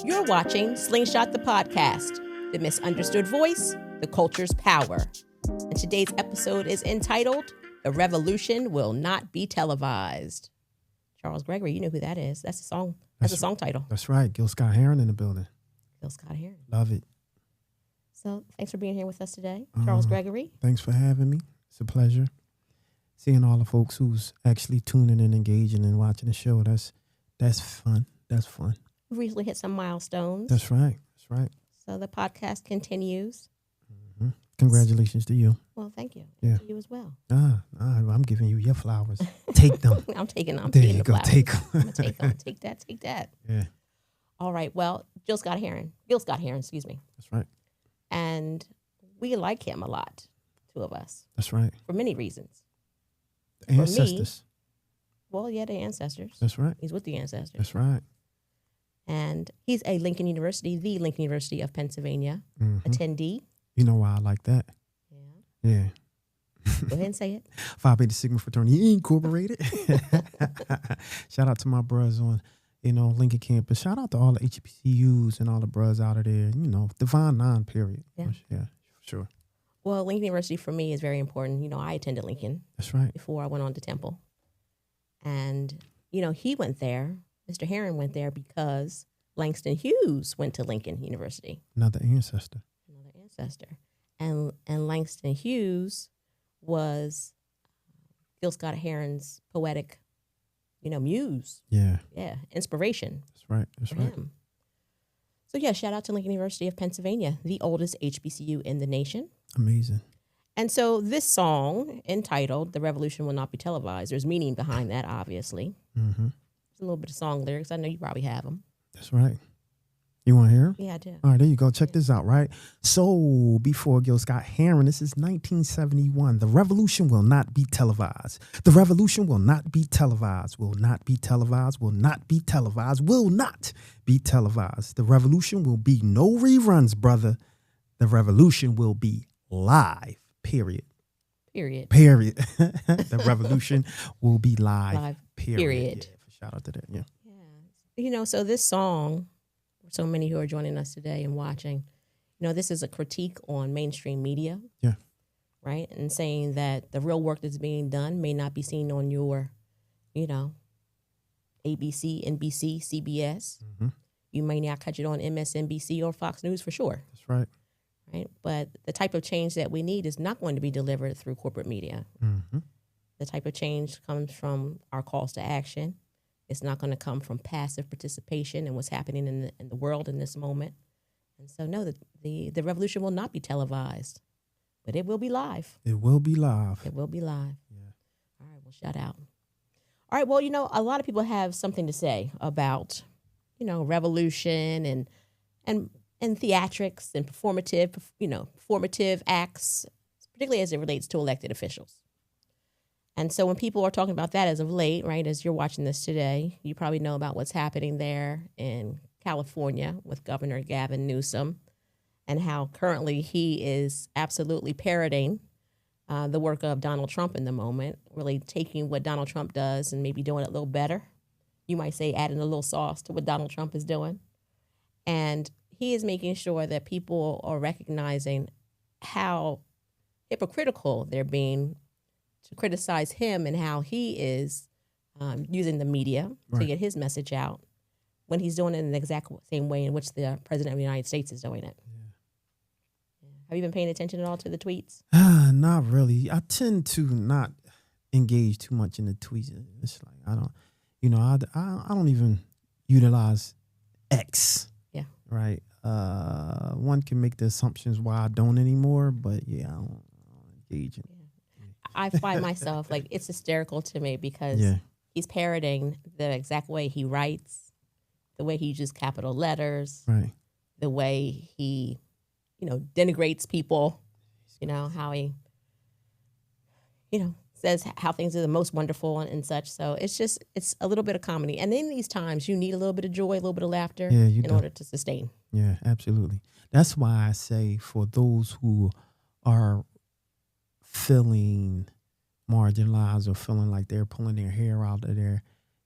You're watching Slingshot The Podcast, the misunderstood voice, the culture's power. And today's episode is entitled, The Revolution Will Not Be Televised. Charles Gregory, you know who that is. That's a song. That's a song title. That's right. Gil Scott-Heron in the building. Gil Scott-Heron. Love it. So thanks for being here with us today, Charles Gregory. Thanks for having me. It's a pleasure. Seeing all the folks who's actually tuning in, engaging, and watching the show. That's fun. That's fun. We've recently hit some milestones. That's right. That's right. So the podcast continues. Mm-hmm. Congratulations to you. Well, thank you. Yeah. To you as well. I'm giving you your flowers. Take them. I'm taking there you the go. flowers. Take them. I'm going to take them. Take that. Yeah. All right. Well, Gil Scott-Heron, excuse me. That's right. And we like him a lot, two of us. That's right. For many reasons. The ancestors. Well, yeah, the ancestors. That's right. He's with the ancestors. That's right. And he's a Lincoln University, the Lincoln University of Pennsylvania attendee. You know why I like that? Yeah. Go ahead and say it. Phi Beta Sigma Fraternity Incorporated. Shout out to my brothers on, Lincoln campus. Shout out to all the HBCUs and all the brothers out of there. Divine Nine, period. Yeah. Yeah, sure. Well, Lincoln University for me is very important. I attended Lincoln. That's right. Before I went on to Temple. And, he went there. Mr. Heron went there because Langston Hughes went to Lincoln University. Another ancestor. And Langston Hughes was Gil Scott-Heron's poetic, muse. Yeah. Yeah, inspiration. That's right. Him. So, yeah, shout out to Lincoln University of Pennsylvania, the oldest HBCU in the nation. Amazing. And so this song entitled, The Revolution Will Not Be Televised, there's meaning behind that, obviously. Mm-hmm. A little bit of song lyrics. I know you probably have them. That's right. You want to hear them? Yeah, I do. All right, there you go. Check this out, right? So, before Gil Scott-Heron, this is 1971. The revolution will not be televised. The revolution will not be televised. Will not be televised. Will not be televised. Will not be televised. The revolution will be no reruns, brother. The revolution will be live, period. Period. The revolution will be live, period. Yeah. Shout out to that, yeah. So this song, for so many who are joining us today and watching, this is a critique on mainstream media. Yeah. Right? And saying that the real work that's being done may not be seen on your, ABC, NBC, CBS. Mm-hmm. You may not catch it on MSNBC or Fox News for sure. That's right. Right? But the type of change that we need is not going to be delivered through corporate media. Mm-hmm. The type of change comes from our calls to action. It's not going to come from passive participation in what's happening in the world in this moment. And so, no, the revolution will not be televised, but it will be live. It will be live. It will be live. Yeah. All right, well, shout out. All right, well, a lot of people have something to say about, revolution and theatrics and performative acts, particularly as it relates to elected officials. And so when people are talking about that as of late, right, as you're watching this today, you probably know about what's happening there in California with Governor Gavin Newsom and how currently he is absolutely parroting the work of Donald Trump in the moment, really taking what Donald Trump does and maybe doing it a little better. You might say adding a little sauce to what Donald Trump is doing. And he is making sure that people are recognizing how hypocritical they're being to criticize him and how he is using the media to get his message out when he's doing it in the exact same way in which the President of the United States is doing it. Yeah. Have you been paying attention at all to the tweets? Not really. I tend to not engage too much in the tweets. It's like I don't even utilize X. Yeah. Right. One can make the assumptions why I don't anymore, but yeah, I don't engage in it. I find myself, it's hysterical to me because he's parroting the exact way he writes, the way he uses capital letters, right, the way he, denigrates people, how he, says how things are the most wonderful and such. So it's a little bit of comedy. And in these times, you need a little bit of joy, a little bit of laughter in order to sustain. Yeah, absolutely. That's why I say for those who are feeling marginalized or feeling like they're pulling their hair out of their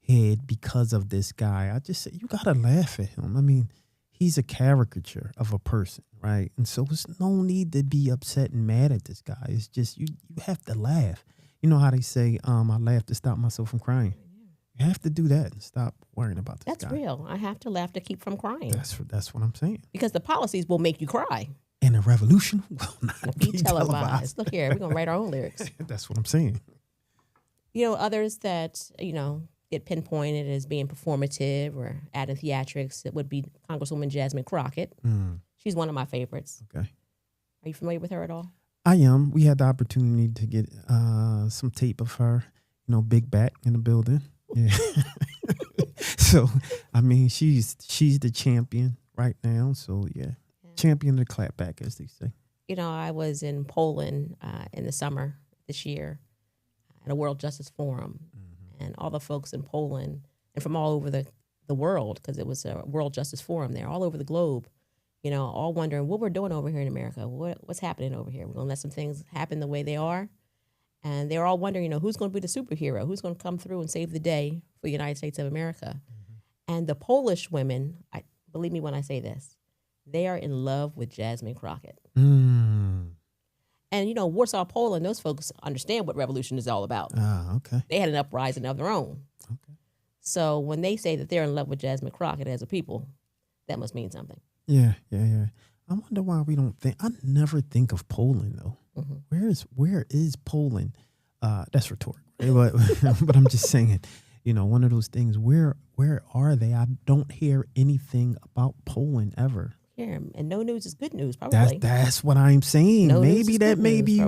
head because of this guy, I just say you got to laugh at him. I mean, he's a caricature of a person, right? And so there's no need to be upset and mad at this guy. It's just you have to laugh. You know how they say, I laugh to stop myself from crying. You have to do that and stop worrying about this That's guy. real. I have to laugh to keep from crying. That's what I'm saying. Because the policies will make you cry. And a revolution will not be televised. Look here, we're going to write our own lyrics. That's what I'm saying. You know, others that, get pinpointed as being performative or adding theatrics, it would be Congresswoman Jasmine Crockett. She's one of my favorites. Okay. Are you familiar with her at all? I am. We had the opportunity to get some tape of her, big back in the building. Yeah. So, I mean, she's the champion right now. So, yeah. Champion of the clapback, as they say. I was in Poland in the summer this year at a World Justice Forum. And all the folks in Poland and from all over the world, because it was a World Justice Forum there, all over the globe, all wondering what we're doing over here in America. What's happening over here? We're going to let some things happen the way they are. And they're all wondering, who's going to be the superhero? Who's going to come through and save the day for the United States of America? And the Polish women, believe me when I say this, they are in love with Jasmine Crockett. And, Warsaw, Poland, those folks understand what revolution is all about. Okay. They had an uprising of their own. Okay. So when they say that they're in love with Jasmine Crockett as a people, that must mean something. Yeah. I wonder why we don't think. I never think of Poland, though. Where is Poland? That's rhetorical. Right? But I'm just saying, one of those things, where are they? I don't hear anything about Poland ever. And no news is good news, probably. That's what I'm saying. Maybe that may be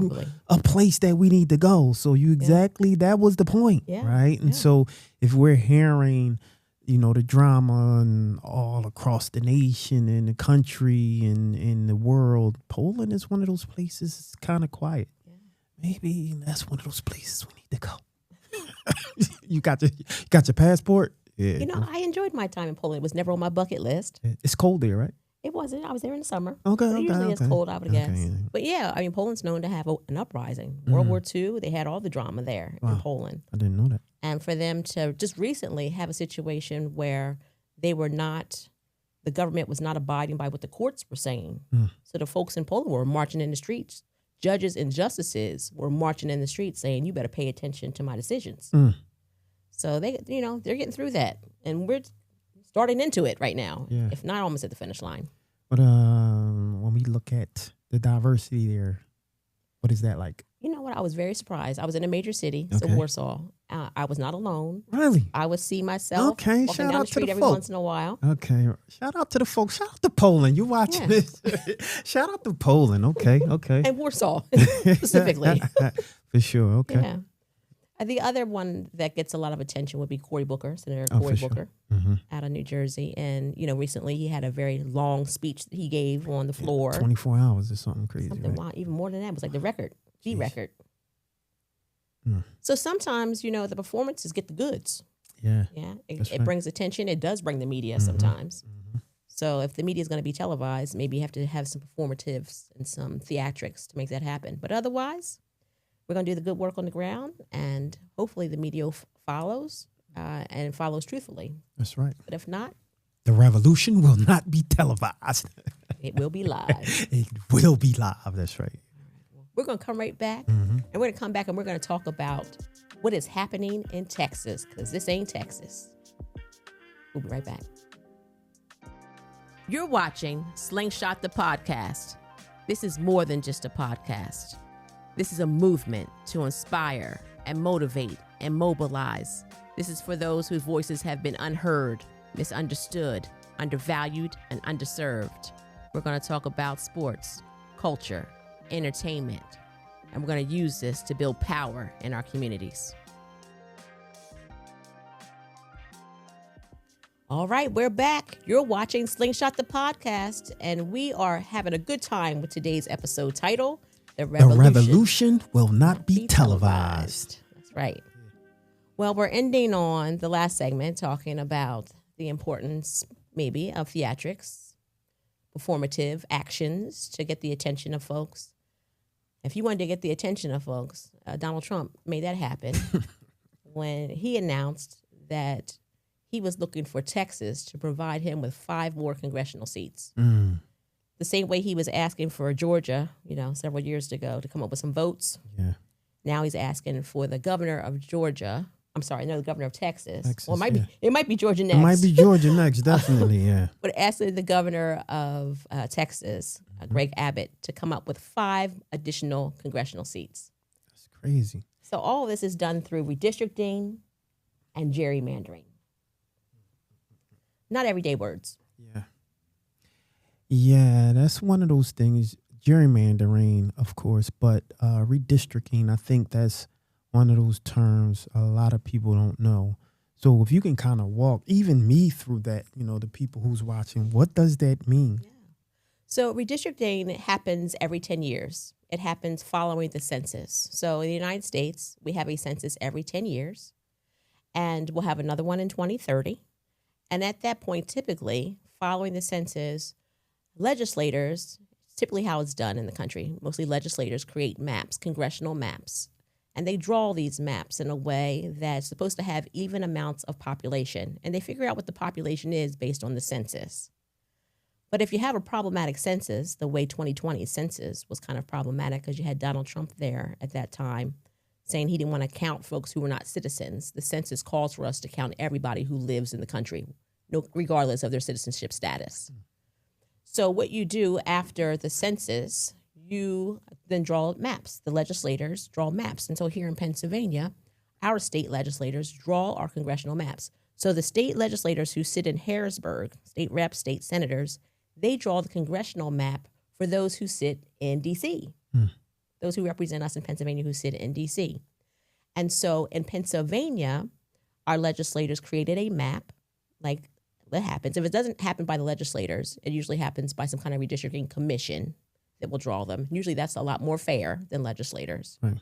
a place that we need to go. So that was the point, right? And so if we're hearing, the drama and all across the nation and the country and in the world, Poland is one of those places that's kind of quiet. Yeah. Maybe that's one of those places we need to go. You got your passport? Yeah. I enjoyed my time in Poland. It was never on my bucket list. It's cold there, right? It wasn't. I was there in the summer. Okay. Usually it's cold, I would guess. Yeah. But yeah, Poland's known to have an uprising. World War II, they had all the drama there in Poland. I didn't know that. And for them to just recently have a situation where the government was not abiding by what the courts were saying. So the folks in Poland were marching in the streets. Judges and justices were marching in the streets saying, you better pay attention to my decisions. So they're getting through that. And we're starting into it right now, if not almost at the finish line. But when we look at the diversity there, what is that like? You know what? I was very surprised. I was in a major city, so Warsaw. I was not alone. Really? I would see myself walking down the street every once in a while. Okay. Shout out to the folks. Shout out to Poland. You watching this? Shout out to Poland. Okay. And Warsaw, specifically. For sure. Okay. Yeah. The other one that gets a lot of attention would be Cory Booker, Senator Cory Booker, out of New Jersey. And, recently he had a very long speech that he gave on the floor. 24 hours or something crazy. Wow, even more than that. It was like the record, record. So sometimes, the performances get the goods. Yeah. Yeah. It brings attention. It does bring the media sometimes. So if the media is going to be televised, maybe you have to have some performatives and some theatrics to make that happen. But otherwise, we're going to do the good work on the ground, and hopefully the media follows and follows truthfully. That's right. But if not, the revolution will not be televised. It will be live. It will be live. That's right. We're going to come right back, and we're going to come back and we're going to talk about what is happening in Texas, because this ain't Texas. We'll be right back. You're watching Slingshot the Podcast. This is more than just a podcast. This is a movement to inspire and motivate and mobilize. This is for those whose voices have been unheard, misunderstood, undervalued, and underserved. We're going to talk about sports, culture, entertainment, and we're going to use this to build power in our communities. All right, we're back. You're watching Slingshot the Podcast, and we are having a good time with today's episode title, The The revolution will not be televised. That's right. Well, we're ending on the last segment talking about the importance, maybe, of theatrics, performative actions to get the attention of folks. If you wanted to get the attention of folks, Donald Trump made that happen when he announced that he was looking for Texas to provide him with 5 more congressional seats. The same way he was asking for Georgia, several years ago to come up with some votes. Yeah. Now he's asking for the governor of Georgia. I'm sorry, no, the governor of Texas. Well, it might be Georgia next. It might be Georgia next, definitely, yeah. But asking the governor of Texas, Greg Abbott, to come up with 5 additional congressional seats. That's crazy. So all of this is done through redistricting and gerrymandering. Not everyday words. Yeah. Yeah, that's one of those things, gerrymandering, of course, but redistricting, I think that's one of those terms a lot of people don't know. So if you can kind of walk, even me, through that, the people who's watching, what does that mean? Yeah. So redistricting happens every 10 years. It happens following the census. So in the United States, we have a census every 10 years, and we'll have another one in 2030. And at that point, typically, following the census, legislators, typically how it's done in the country, mostly legislators create maps, congressional maps, and they draw these maps in a way that's supposed to have even amounts of population. And they figure out what the population is based on the census. But if you have a problematic census, the way 2020 census was kind of problematic because you had Donald Trump there at that time saying he didn't want to count folks who were not citizens. The census calls for us to count everybody who lives in the country, regardless of their citizenship status. So what you do after the census, you then draw maps. The legislators draw maps. And so here in Pennsylvania, our state legislators draw our congressional maps. So the state legislators who sit in Harrisburg, state reps, state senators, they draw the congressional map for those who sit in D.C., those who represent us in Pennsylvania who sit in D.C. And so in Pennsylvania, our legislators created a map like that happens. If it doesn't happen by the legislators, it usually happens by some kind of redistricting commission that will draw them. Usually that's a lot more fair than legislators. Right.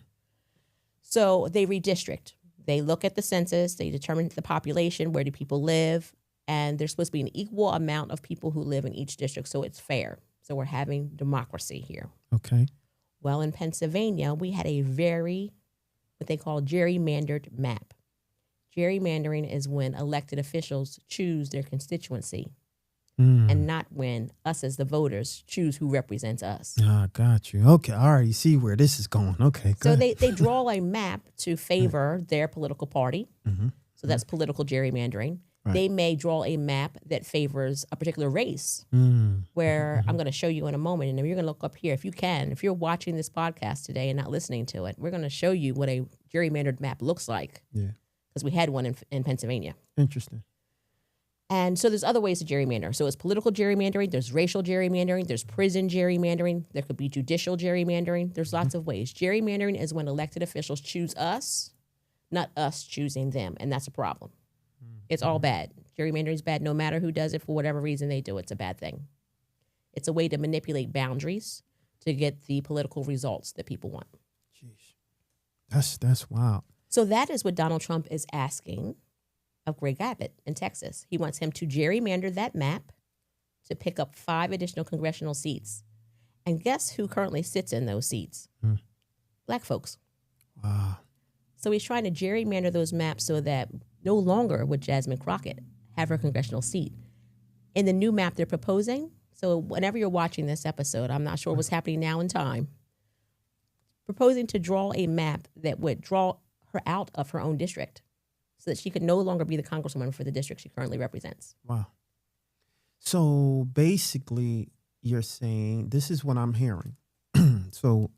So they redistrict. They look at the census, they determine the population, where do people live, and there's supposed to be an equal amount of people who live in each district, so it's fair. So we're having democracy here. Okay. Well, in Pennsylvania, we had a what they call gerrymandered map. Gerrymandering is when elected officials choose their constituency and not when us as the voters choose who represents us. Ah, got you. Okay, I already see where this is going. Okay, so they draw a map to favor their political party. So that's political gerrymandering. Right. They may draw a map that favors a particular race, where I'm going to show you in a moment. And if you're going to look up here, if you're watching this podcast today and not listening to it, we're going to show you what a gerrymandered map looks like. Yeah. Because we had one in Pennsylvania. Interesting. And so there's other ways to gerrymander. So it's political gerrymandering, there's racial gerrymandering, there's prison gerrymandering, there could be judicial gerrymandering. There's lots of ways. Gerrymandering is when elected officials choose us, not us choosing them, and that's a problem. It's all bad. Gerrymandering is bad no matter who does it. For whatever reason they do, it's a bad thing. It's a way to manipulate boundaries to get the political results that people want. Jeez. That's wild. So that is what Donald Trump is asking of Greg Abbott in Texas. He wants him to gerrymander that map to pick up 5 additional congressional seats. And guess who currently sits in those seats? Black folks. Wow. So he's trying to gerrymander those maps so that no longer would Jasmine Crockett have her congressional seat. In the new map they're proposing, so whenever you're watching this episode, I'm not sure what's happening now in time, proposing to draw a map that would draw her out of her own district so that she could no longer be the congresswoman for the district she currently represents. Wow. So basically, you're saying, this is what I'm hearing. So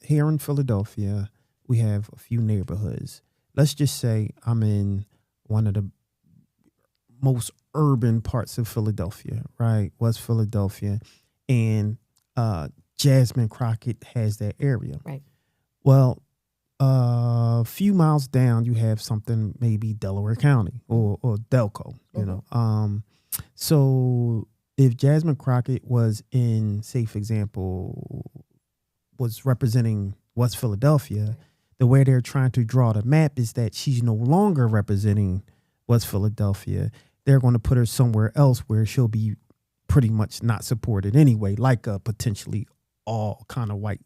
here in Philadelphia, we have a few neighborhoods. Let's just say I'm in one of the most urban parts of Philadelphia, right? West Philadelphia. And Jasmine Crockett has that area. Right. Well, a few miles down, you have something maybe Delaware County or Delco, you know. So if Jasmine Crockett was in, say, for example, was representing West Philadelphia, the way they're trying to draw the map is that she's no longer representing West Philadelphia. They're going to put her somewhere else where she'll be pretty much not supported anyway, like a potentially all kind of white,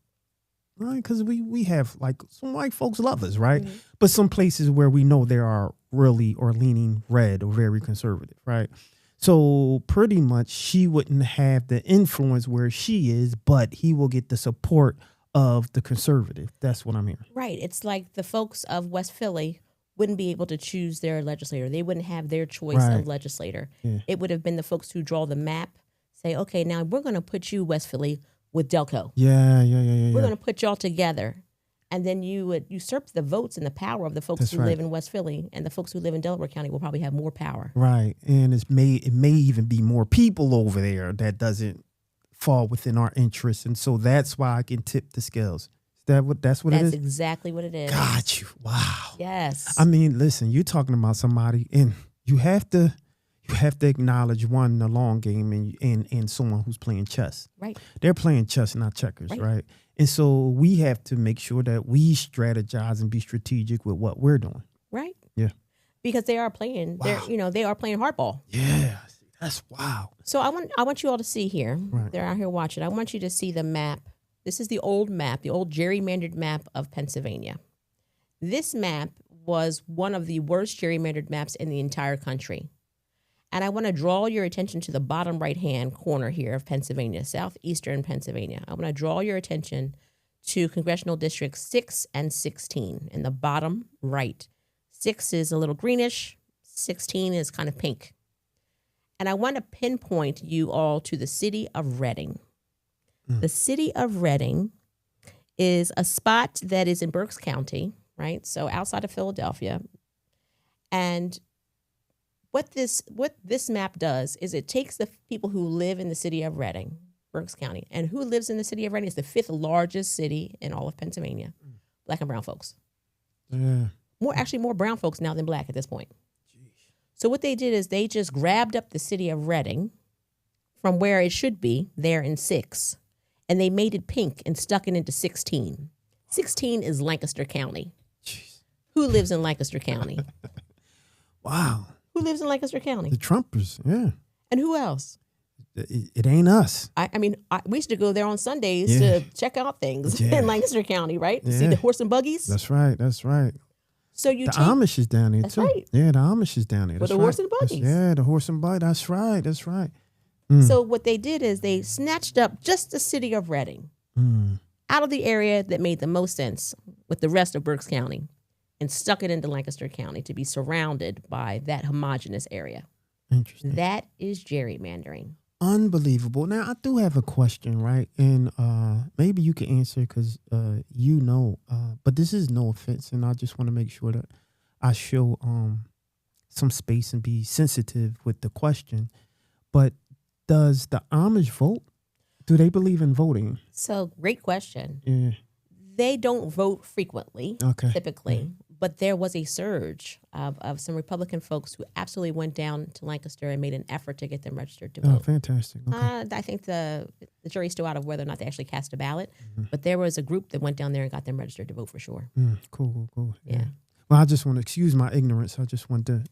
right? Because we have like some white folks love us, right? Mm-hmm. But some places where we know there are really or leaning red or very conservative, right? So pretty much she wouldn't have the influence where she is, but he will get the support of the conservative. That's what I'm hearing. Right. It's like the folks of West Philly wouldn't be able to choose their legislator. They wouldn't have their choice of legislator. Yeah. It would have been the folks who draw the map, say, okay, now we're going to put you, West Philly, with Delco. Yeah. We're going to put y'all together. And then you would usurp the votes and the power of the folks who live in West Philly, and the folks who live in Delaware County will probably have more power. Right. And it may even be more people over there that doesn't fall within our interests. And so that's why I can tip the scales. That's what it is? That's exactly what it is. Got you. Wow. Yes. I mean, listen, you're talking about somebody, and you have to acknowledge one, the long game, and someone who's playing chess. Right. They're playing chess, not checkers, right? And so we have to make sure that we strategize and be strategic with what we're doing. Right. Yeah. Because they are playing. Wow. They are playing hardball. Yeah. That's wow. So I want you all to see here. Right. They're out here watching. I want you to see the map. This is the old map, the old gerrymandered map of Pennsylvania. This map was one of the worst gerrymandered maps in the entire country. And I want to draw your attention to the bottom right-hand corner here of Pennsylvania, southeastern Pennsylvania. I want to draw your attention to congressional districts 6 and 16 in the bottom right. 6 is a little greenish. 16 is kind of pink. And I want to pinpoint you all to the city of Reading. The city of Reading is a spot that is in Berks County, right? So outside of Philadelphia. And what this map does is it takes the people who live in the city of Reading, Berks County, and who lives in the city of Reading is the 5th largest city in all of Pennsylvania. Black and brown folks. Yeah. More brown folks now than black at this point. So what they did is they just grabbed up the city of Reading from where it should be, there in 6, and they made it pink and stuck it into 16. 16 is Lancaster County. Jeez. Who lives in Lancaster County? Wow. Who lives in Lancaster County? The Trumpers, yeah. And who else? It ain't us. We used to go there on Sundays to check out things in Lancaster County, right? To see the horse and buggies. That's right. So the Amish is down there too. Right. Yeah, the Amish is down there. With the horse and buggies. The horse and buggy. That's right. So what they did is they snatched up just the city of Reading out of the area that made the most sense with the rest of Berks County and stuck it into Lancaster County to be surrounded by that homogeneous area. Interesting. That is gerrymandering. Unbelievable. Now, I do have a question, right? And maybe you can answer because but this is no offense, and I just want to make sure that I show some space and be sensitive with the question. But does the Amish vote? Do they believe in voting? So, great question. Yeah. They don't vote frequently, typically. Yeah. But there was a surge of some Republican folks who absolutely went down to Lancaster and made an effort to get them registered to vote. Oh, fantastic. Okay. I think the jury's still out of whether or not they actually cast a ballot. But there was a group that went down there and got them registered to vote for sure. Cool. Yeah. Well, I just want to excuse my ignorance. I just want to,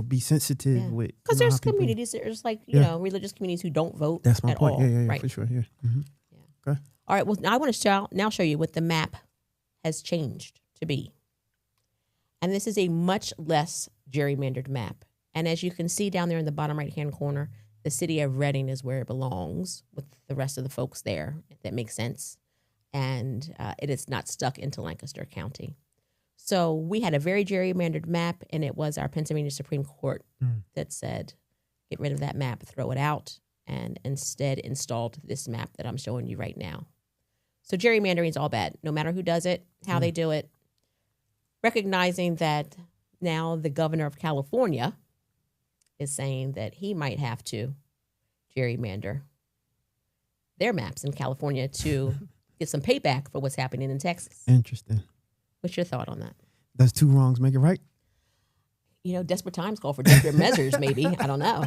be sensitive with. Because there's communities, there's religious communities who don't vote. That's my point. All, yeah, right? For sure. Yeah. Mm-hmm. Yeah. Okay. All right. Well, now I want to now show you what the map has changed to be. And this is a much less gerrymandered map. And as you can see down there in the bottom right-hand corner, the city of Reading is where it belongs with the rest of the folks there, if that makes sense. And it is not stuck into Lancaster County. So we had a very gerrymandered map, and it was our Pennsylvania Supreme Court that said, get rid of that map, throw it out, and instead installed this map that I'm showing you right now. So gerrymandering is all bad, no matter who does it, how they do it. Recognizing that now the governor of California is saying that he might have to gerrymander their maps in California to get some payback for what's happening in Texas. Interesting. What's your thought on that? Does 2 wrongs make it right? desperate times call for desperate measures, maybe. I don't know.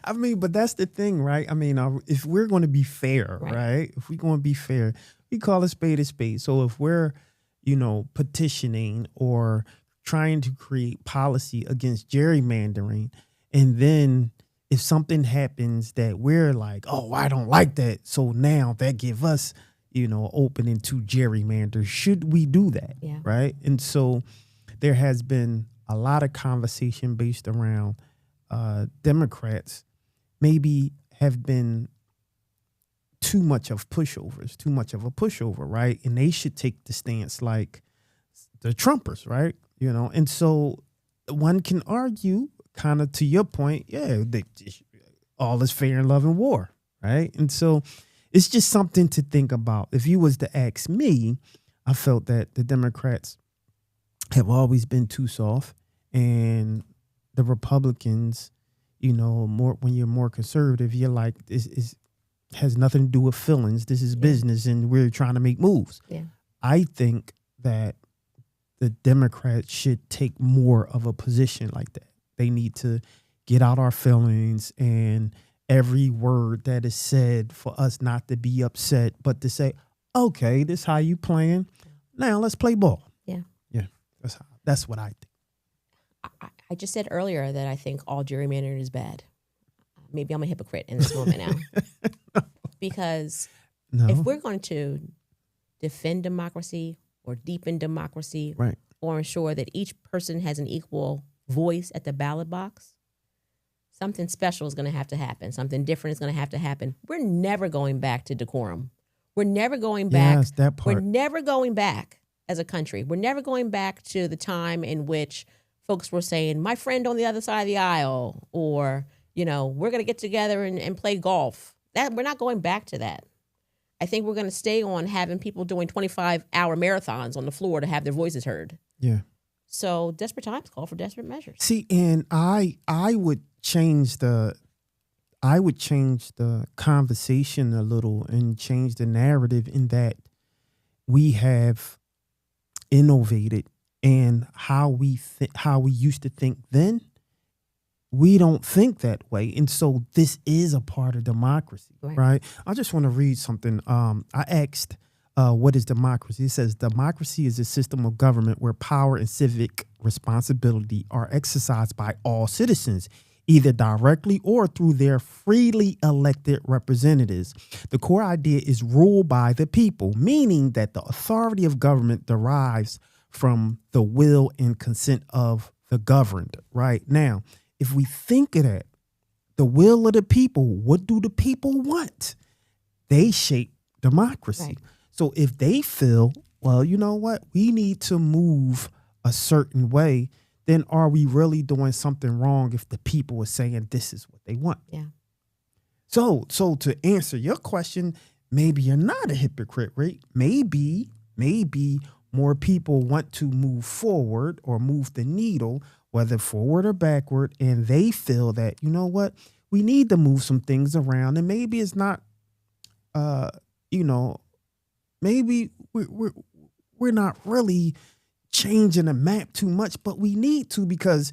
I mean, but that's the thing, right? I mean, if we're going to be fair, right? If we're going to be fair, we call a spade a spade. So if we're, petitioning or trying to create policy against gerrymandering, and then if something happens that we're like, oh, I don't like that, so now that give us, opening to gerrymander, should we do that? Yeah. Right? And so there has been a lot of conversation based around Democrats maybe have been too much of a pushover, right? And they should take the stance like the Trumpers, right? And so one can argue, kind of to your point, all is fair in love and war, right? And so it's just something to think about. If you was to ask me, I felt that the Democrats have always been too soft, and the Republicans, more when you're more conservative, you're like, this has nothing to do with feelings. This is business, and we're trying to make moves. Yeah. I think that the Democrats should take more of a position like that. They need to get out our feelings, and every word that is said for us not to be upset, but to say, okay, this is how you playing. Now let's play ball. Yeah. Yeah. That's what I think. I just said earlier that I think all gerrymandering is bad. Maybe I'm a hypocrite in this moment now. Because if we're going to defend democracy or deepen democracy, right, or ensure that each person has an equal voice at the ballot box, something special is going to have to happen. Something different is going to have to happen. We're never going back to decorum. We're never going back. Yes, that part. We're never going back as a country. We're never going back to the time in which folks were saying, my friend on the other side of the aisle, or, we're going to get together and play golf. We're not going back to that. I think we're going to stay on having people doing 25-hour marathons on the floor to have their voices heard. Yeah. So desperate times call for desperate measures. See, and I would change the conversation a little and change the narrative in that we have innovated, and how we used to think then, we don't think that way. And so this is a part of democracy, right? I just want to read something. I asked, what is democracy? It says, democracy is a system of government where power and civic responsibility are exercised by all citizens, either directly or through their freely elected representatives. The core idea is rule by the people, meaning that the authority of government derives from the will and consent of the governed. Right now, if we think of that, the will of the people, what do the people want? They shape democracy. Right. So if they feel, well, you know what, we need to move a certain way, then are we really doing something wrong if the people are saying this is what they want? Yeah. So to answer your question, maybe you're not a hypocrite, right? Maybe more people want to move forward or move the needle, whether forward or backward, and they feel that, you know what, we need to move some things around, and maybe it's not, maybe we're not really changing the map too much, but we need to, because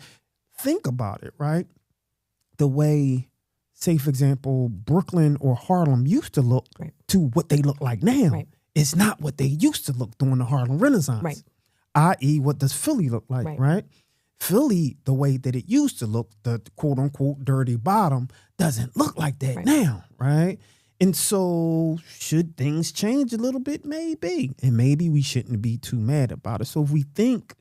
think about it, right? The way, say, for example, Brooklyn or Harlem used to look to what they look like now. Right. It's not what they used to look during the Harlem Renaissance. Right. I.e., what does Philly look like, right? Philly, the way that it used to look, the quote-unquote dirty bottom, doesn't look like that now, right? And so should things change a little bit? Maybe. And maybe we shouldn't be too mad about it. So if we think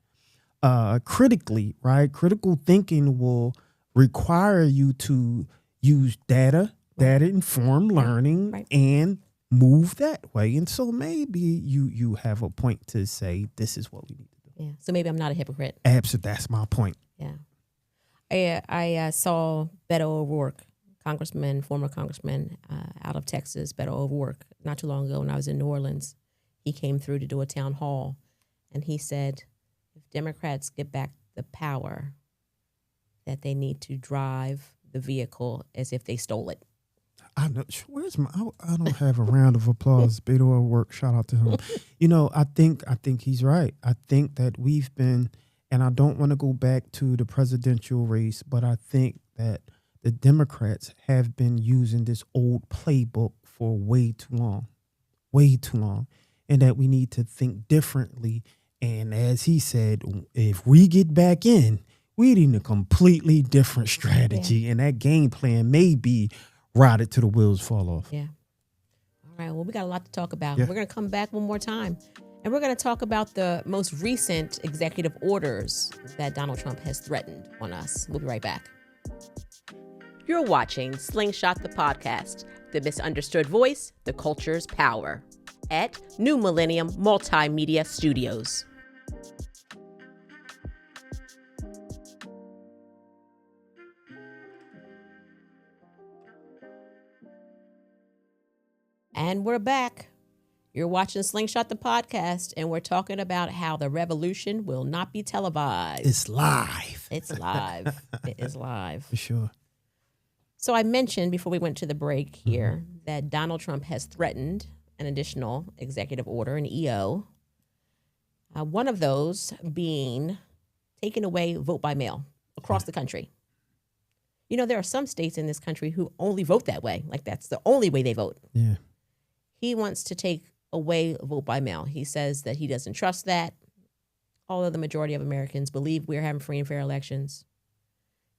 critically, right, critical thinking will require you to use data-informed learning and move that way. And so maybe you have a point to say this is what we need to do. Yeah. So maybe I'm not a hypocrite. Absolutely. That's my point. Yeah. I saw Beto O'Rourke, former congressman out of Texas, Beto O'Rourke, not too long ago when I was in New Orleans. He came through to do a town hall, and he said, if Democrats get back the power, that they need to drive the vehicle as if they stole it. I know. Where's my? I don't have a round of applause. Beto O'Rourke, shout out to him. I think he's right. I think that we've been And I don't want to go back to the presidential race, but I think that the Democrats have been using this old playbook for way too long, and that we need to think differently. And as he said, if we get back in, we need a completely different strategy, and that game plan may be routed to the wheels fall off. Yeah. All right. Well, we got a lot to talk about. Yeah. We're going to come back one more time, and we're going to talk about the most recent executive orders that Donald Trump has threatened on us. We'll be right back. You're watching Slingshot the Podcast, the misunderstood voice, the culture's power, at New Millennium Multimedia Studios. And we're back. You're watching Slingshot the Podcast, and we're talking about how the revolution will not be televised. It's live. It's live. It is live. For sure. So I mentioned before we went to the break here that Donald Trump has threatened an additional executive order, an EO. One of those being taking away vote by mail across the country. You know, there are some states in this country who only vote that way. Like, that's the only way they vote. Yeah. He wants to take away vote by mail. He says that he doesn't trust that. Although the majority of Americans believe we're having free and fair elections.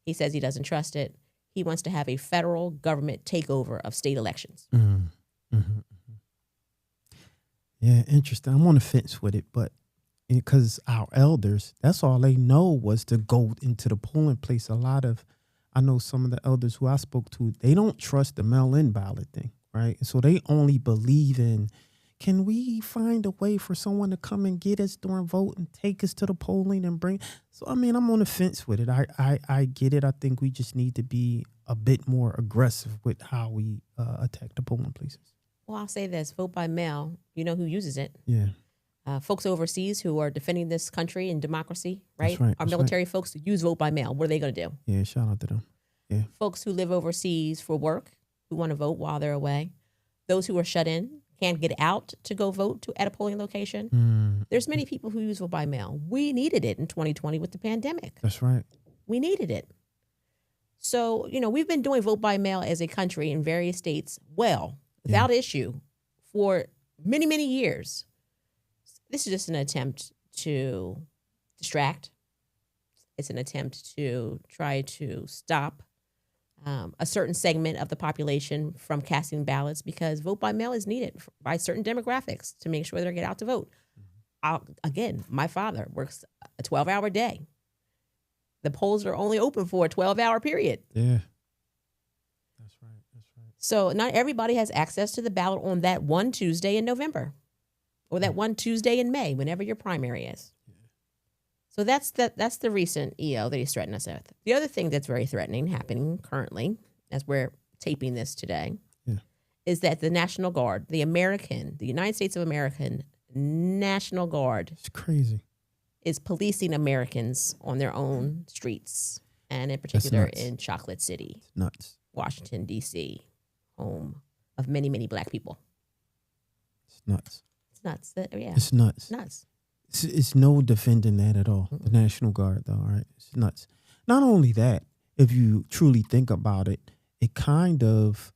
He says he doesn't trust it. He wants to have a federal government takeover of state elections. Mm-hmm. Mm-hmm. Yeah, interesting. I'm on the fence with it, but because our elders, that's all they know was to go into the polling place. I know some of the elders who I spoke to, they don't trust the mail-in ballot thing, right? And so they only believe in, can we find a way for someone to come and get us during vote and take us to the polling and bring? So, I mean, I'm on the fence with it. I get it. I think we just need to be a bit more aggressive with how we attack the polling places. Well, I'll say this, vote by mail, you know who uses it? Yeah. Folks overseas who are defending this country and democracy, right? That's right. Our military folks use vote by mail. What are they going to do? Yeah, shout out to them. Yeah. Folks who live overseas for work, who want to vote while they're away. Those who are shut in, can't get out to go vote at a polling location. There's many people who use vote by mail. We needed it in 2020 with the pandemic. That's right. We needed it. So, you know, we've been doing vote by mail as a country in various states without issue for many, many years. This is just an attempt to distract. It's an attempt to try to stop a certain segment of the population from casting ballots, because vote by mail is needed by certain demographics to make sure they get out to vote. Again, my father works a 12-hour day. The polls are only open for a 12-hour period. Yeah. That's right. That's right. So not everybody has access to the ballot on that one Tuesday in November or that one Tuesday in May, whenever your primary is. So that's the recent EO that he's threatened us with. The other thing that's very threatening happening currently, as we're taping this today, is that the National Guard, the United States of American National Guard, it's crazy, is policing Americans on their own streets, and in particular in Chocolate City, it's nuts. Washington, D.C., home of many, many Black people. It's nuts. It's nuts. Yeah. It's nuts. Nuts. It's no defending that at all. The National Guard, though, right? It's nuts. Not only that, if you truly think about it, it kind of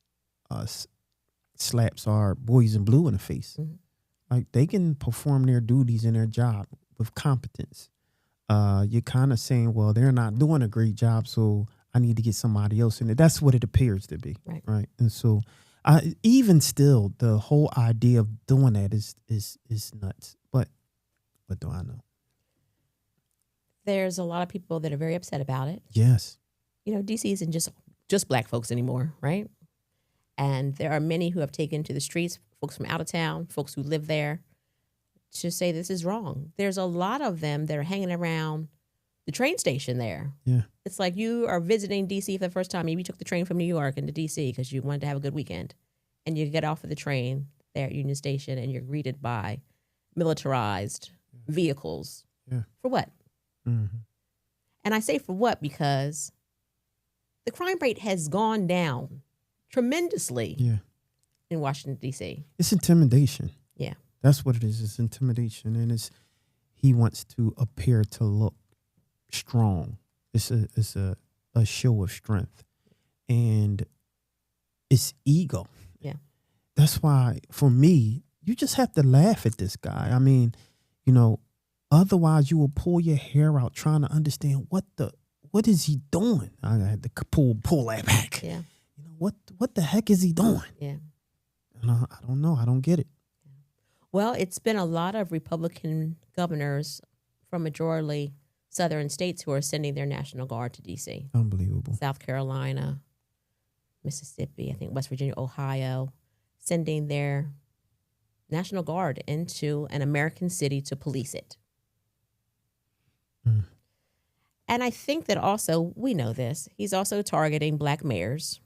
slaps our boys in blue in the face. Mm-hmm. Like, they can perform their duties in their job with competence. You're kind of saying, well, they're not doing a great job, so I need to get somebody else in it. That's what it appears to be, right? And so, even still, the whole idea of doing that is nuts. But what do I know? There's a lot of people that are very upset about it. Yes. You know, D.C. isn't just Black folks anymore, right? And there are many who have taken to the streets, folks from out of town, folks who live there, to say this is wrong. There's a lot of them that are hanging around the train station there. Yeah. It's like you are visiting D.C. for the first time. Maybe you took the train from New York into D.C. because you wanted to have a good weekend. And you get off of the train there at Union Station and you're greeted by militarized vehicles. Yeah. For what? Mm-hmm. And I say for what because the crime rate has gone down tremendously in Washington, D.C. It's intimidation. Yeah. That's what it is. It's intimidation. And he wants to appear to look strong. It's a show of strength, and it's ego. Yeah. That's why, for me, you just have to laugh at this guy. I mean, otherwise you will pull your hair out trying to understand what is he doing. I had to pull that back. Yeah. What the heck is he doing? Yeah. And I don't know. I don't get it. Well, it's been a lot of Republican governors from majority southern states who are sending their National Guard to D.C. Unbelievable. South Carolina, Mississippi, I think West Virginia, Ohio, sending their National Guard into an American city to police it. And I think that also, we know this, he's also targeting black mayors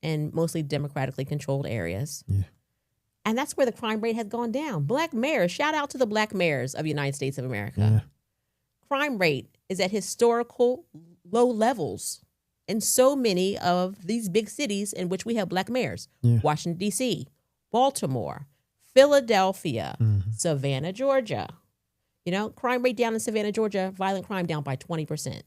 in mostly democratically controlled areas. Yeah. And that's where the crime rate has gone down. Black mayors, shout out to the black mayors of the United States of America. Yeah. Crime rate is at historical low levels in so many of these big cities in which we have black mayors. Yeah. Washington, D.C., Baltimore, Philadelphia, Savannah, Georgia. Crime rate down in Savannah, Georgia, violent crime down by 20%.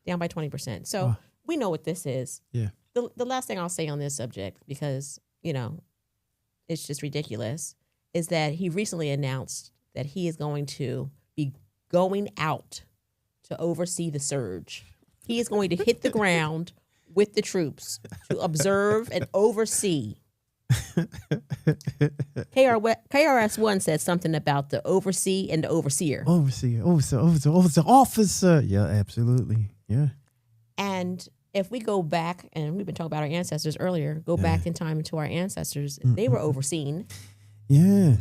Down by 20%. So we know what this is. Yeah. The last thing I'll say on this subject, because, it's just ridiculous, is that he recently announced that he is going to be going out to oversee the surge. He is going to hit the ground with the troops to observe and oversee. KRS-One said something about the oversee and the overseer. Overseer, officer. Yeah, absolutely. Yeah. And if we go back, and we've been talking about our ancestors earlier, back in time to our ancestors, they were overseen. Yeah.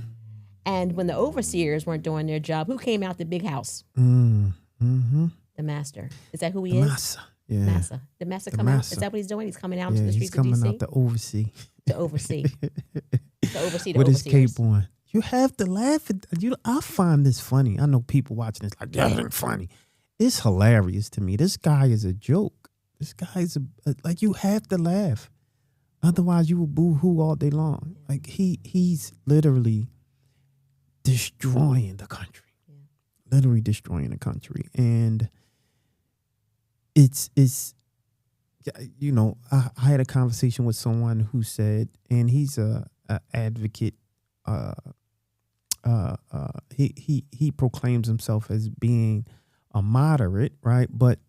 And when the overseers weren't doing their job, who came out the big house? Mm-hmm. The master. Is that who he is? Massa. Yeah. Massa. Did Massa come out? Is that what he's doing? He's coming out into the streets of D.C.? He's coming out to oversee. To oversee. To oversee the with overseers. his cape on. You have to laugh at I find this funny. I know people watching this like, that ain't funny. It's hilarious to me. This guy is a joke. This guy is like, you have to laugh. Otherwise you will boo-hoo all day long. Like he's literally destroying the country. Yeah. Literally destroying the country. And it's I had a conversation with someone who said, and he's a advocate. He proclaims himself as being a moderate, right? But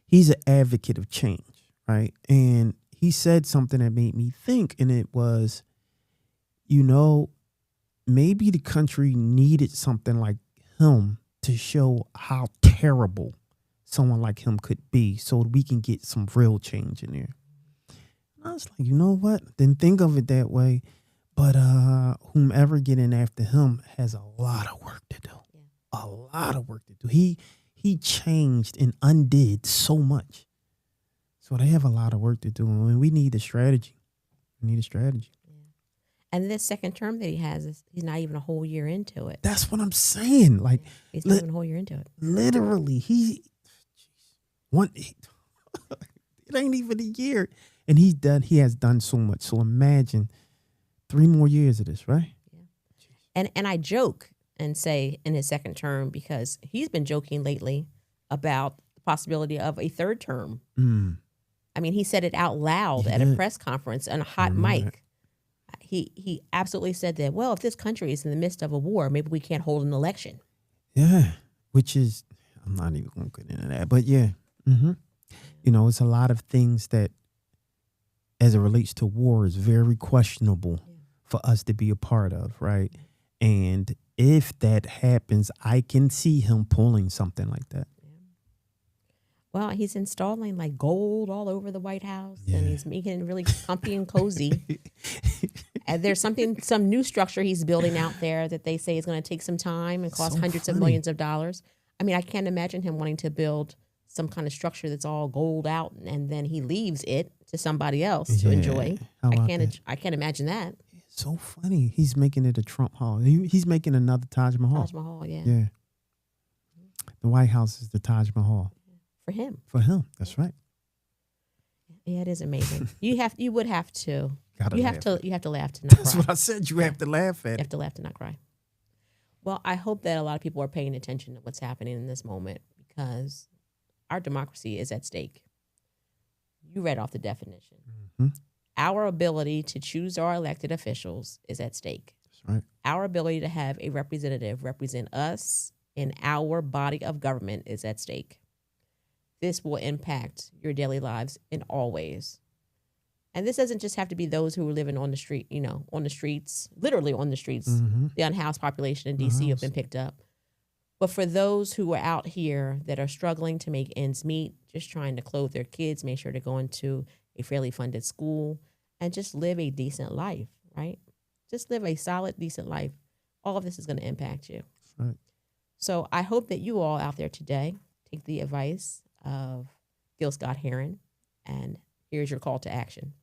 he's an advocate of change, right? And he said something that made me think, and it was, maybe the country needed something like him to show how terrible someone like him could be, so we can get some real change in there. And I was like, you know what? Didn't think of it that way. But whomever getting after him has a lot of work to do. Yeah. A lot of work to do. He changed and undid so much. So they have a lot of work to do. And we need a strategy. Yeah. And this second term that he has, he's not even a whole year into it. That's what I'm saying. Like, he's not even a whole year into it. Literally, it ain't even a year, and he has done so much. So imagine 3 more years of this, right? Yeah. And I joke and say in his second term, because he's been joking lately about the possibility of a third term. I mean, he said it out loud at a press conference on a hot mic. He absolutely said that, well, if this country is in the midst of a war, maybe we can't hold an election. Yeah, which is, I'm not even going to get into that, but yeah. Mm-hmm. It's a lot of things that, as it relates to war, is very questionable for us to be a part of, right? And if that happens, I can see him pulling something like that. Well, he's installing like gold all over the White House, and he's making it really comfy and cozy. And there's some new structure he's building out there that they say is going to take some time and cost hundreds of millions of dollars. I mean, I can't imagine him wanting to build some kind of structure that's all gold out, and then he leaves it to somebody else to enjoy. I can't imagine that. It's so funny. He's making it a Trump Hall. He's making another Taj Mahal. Taj Mahal, yeah. Yeah. The White House is the Taj Mahal. For him. That's right. Yeah, it is amazing. You would have to. You have to laugh to not That's cry. what I said. You have to laugh at it. You have to laugh to not cry. Well, I hope that a lot of people are paying attention to what's happening in this moment because our democracy is at stake. You read off the definition. Mm-hmm. Our ability to choose our elected officials is at stake. That's right. Our ability to have a representative represent us in our body of government is at stake. This will impact your daily lives in all ways. And this doesn't just have to be those who are living on the street, on the streets, literally on the streets. Mm-hmm. The unhoused population in D.C. have been picked up. But for those who are out here that are struggling to make ends meet, just trying to clothe their kids, make sure they're going to a fairly funded school, and just live a decent life, right? Just live a solid, decent life. All of this is going to impact you. Right. So I hope that you all out there today take the advice of Gil Scott-Heron, and here's your call to action.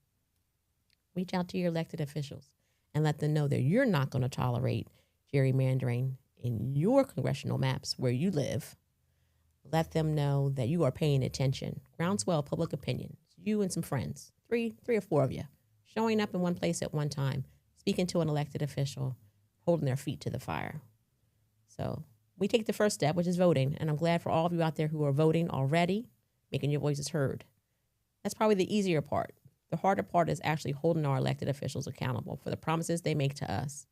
Reach out to your elected officials and let them know that you're not going to tolerate gerrymandering in your congressional maps where you live. Let them know that you are paying attention. Groundswell public opinion. You and some friends, three or four of you, showing up in one place at one time, speaking to an elected official, holding their feet to the fire. So we take the first step, which is voting. And I'm glad for all of you out there who are voting already, making your voices heard. That's probably the easier part. The harder part is actually holding our elected officials accountable for the promises they make to us.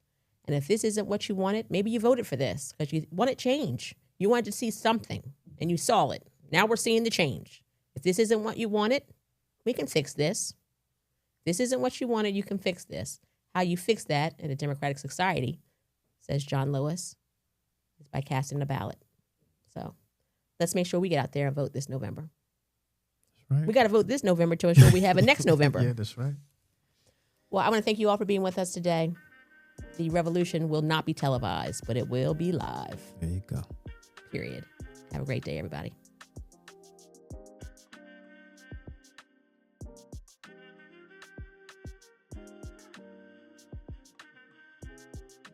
And if this isn't what you wanted, maybe you voted for this because you wanted change. You wanted to see something, and you saw it. Now we're seeing the change. If this isn't what you wanted, we can fix this. If this isn't what you wanted, you can fix this. How you fix that in a democratic society, says John Lewis, is by casting the ballot. So let's make sure we get out there and vote this November. Right. We got to vote this November to ensure we have a next November. Yeah, that's right. Well, I want to thank you all for being with us today. The revolution will not be televised, but it will be live. There you go. Period. Have a great day, everybody.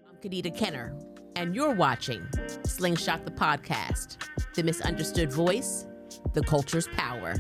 I'm Kadida Kenner, and you're watching Slingshot the Podcast, the misunderstood voice, the culture's power.